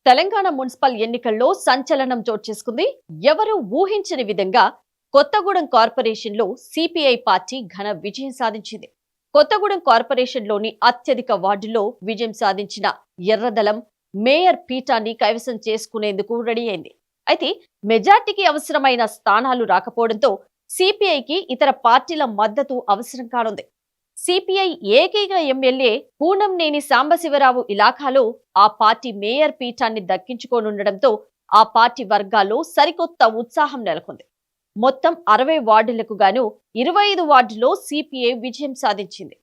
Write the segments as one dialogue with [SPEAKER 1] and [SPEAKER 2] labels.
[SPEAKER 1] Telangana municipal ఎన్నికల్లో సంచలనం చోటు చేసుకుంది. ఎవరూ ఊహించని విధంగా కొత్తగూడెం కార్పొరేషన్లో సిపిఐ పార్టీ ఘన విజయం సాధించింది. కొత్తగూడెం కార్పొరేషన్లోని అత్యధిక వార్డుల్లో విజయం సాధించిన ఎర్రదళం మేయర్ పీఠాన్ని కైవసం చేసుకునేందుకు రెడీ అయింది. అయితే మెజార్టీకి అవసరమైన స్థానాలు రాకపోవడంతో సిపిఐకి ఇతర పార్టీల మద్దతు అవసరం కానుంది. సిపిఐ ఏకైక ఎమ్మెల్యే కూనంనేని సాంబశివరావు ఇలాఖాలో ఆ పార్టీ మేయర్ పీఠాన్ని దక్కించుకోనుండడంతో ఆ పార్టీ వర్గాల్లో సరికొత్త ఉత్సాహం నెలకొంది. మొత్తం 60 వార్డులకు గాను 25 వార్డుల్లో సిపిఐ విజయం సాధించింది.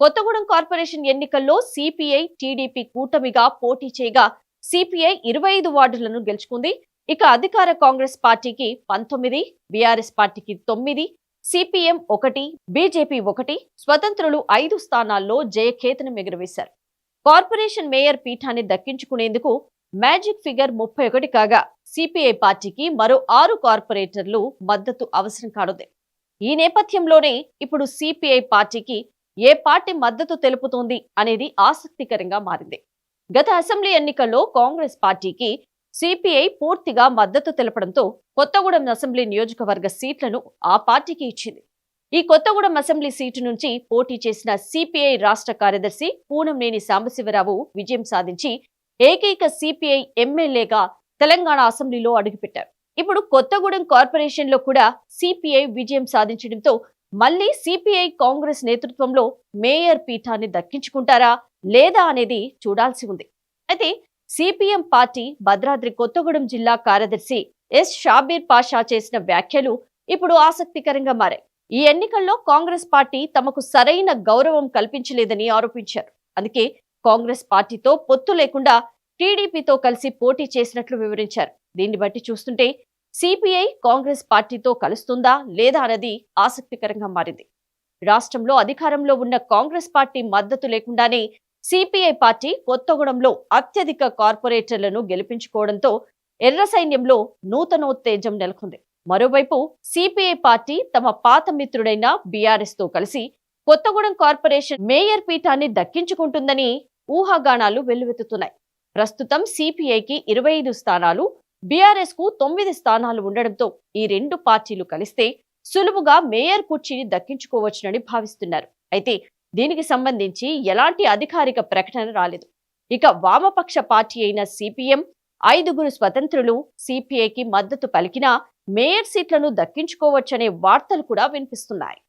[SPEAKER 1] కొత్తగూడెం కార్పొరేషన్ ఎన్నికల్లో సిపిఐ టీడీపీ కూటమిగా పోటీ చేయగా సిపిఐ 25 వార్డులను గెలుచుకుంది. ఇక అధికార కాంగ్రెస్ పార్టీకి 19, బీఆర్ఎస్ పార్టీకి 9, సిపిఎం 1, బీజేపీ 1, స్వతంత్రులు 5 స్థానాల్లో జయకేతనం ఎగురవేశారు. కార్పొరేషన్ మేయర్ పీఠాన్ని దక్కించుకునేందుకు మ్యాజిక్ ఫిగర్ 31 కాగా సిపిఐ పార్టీకి మరో 6 కార్పొరేటర్లు మద్దతు అవసరం కానుంది. ఈ నేపథ్యంలోనే ఇప్పుడు సిపిఐ పార్టీకి ఏ పార్టీ మద్దతు తెలుపుతోంది అనేది ఆసక్తికరంగా మారింది. గత అసెంబ్లీ ఎన్నికల్లో కాంగ్రెస్ పార్టీకి సిపిఐ పూర్తిగా మద్దతు తెలపడంతో కొత్తగూడెం అసెంబ్లీ నియోజకవర్గ సీట్లను ఆ పార్టీకి ఇచ్చింది. ఈ కొత్తగూడెం అసెంబ్లీ సీటు నుంచి పోటీ చేసిన సిపిఐ రాష్ట్ర కార్యదర్శి కూనంనేని సాంబశివరావు విజయం సాధించి ఏకైక సిపిఐ ఎమ్మెల్యేగా తెలంగాణ అసెంబ్లీలో అడుగుపెట్టారు. ఇప్పుడు కొత్తగూడెం కార్పొరేషన్ లో కూడా సిపిఐ విజయం సాధించడంతో మళ్లీ సిపిఐ కాంగ్రెస్ నేతృత్వంలో మేయర్ పీఠాన్ని దక్కించుకుంటారా లేదా అనేది చూడాల్సి ఉంది. అయితే సిపిఎం పార్టీ భద్రాద్రి కొత్తగూడెం జిల్లా కార్యదర్శి ఎస్ షాబీర్ పాషా చేసిన వ్యాఖ్యలు ఇప్పుడు ఆసక్తికరంగా మారాయి. ఈ ఎన్నికల్లో కాంగ్రెస్ పార్టీ తమకు సరైన గౌరవం కల్పించలేదని ఆరోపించారు. అందుకే కాంగ్రెస్ పార్టీతో పొత్తు లేకుండా టీడీపీతో కలిసి పోటీ చేసినట్లు వివరించారు. దీన్ని బట్టి చూస్తుంటే సిపిఐ కాంగ్రెస్ పార్టీతో కలుస్తుందా లేదా అన్నది ఆసక్తికరంగా మారింది. రాష్ట్రంలో అధికారంలో ఉన్న కాంగ్రెస్ పార్టీ మద్దతు లేకుండానే సిపిఐ పార్టీ కొత్తగూడెంలో అత్యధిక కార్పొరేటర్లను గెలిపించుకోవడంతో ఎర్ర సైన్యంలో నూతనోత్తేజం నెలకొంది. మరోవైపు సిపిఐ పార్టీ తమ పాత మిత్రుడైన బీఆర్ఎస్ తో కలిసి కొత్తగూడెం కార్పొరేషన్ మేయర్ పీఠాన్ని దక్కించుకుంటుందని ఊహాగానాలు వెల్లువెత్తుతున్నాయి. ప్రస్తుతం సిపిఐకి 25 స్థానాలు, బీఆర్ఎస్ కు 9 స్థానాలు ఉండడంతో ఈ రెండు పార్టీలు కలిస్తే సులువుగా మేయర్ కుర్చీని దక్కించుకోవచ్చునని భావిస్తున్నారు. అయితే దీనికి సంబంధించి ఎలాంటి అధికారిక ప్రకటన రాలేదు. ఇక వామపక్ష పార్టీ అయిన సిపిఎం, 5 స్వతంత్రులు సిపిఐకి మద్దతు పలికినా మేయర్ సీట్లను దక్కించుకోవచ్చనే వార్తలు కూడా వినిపిస్తున్నాయి.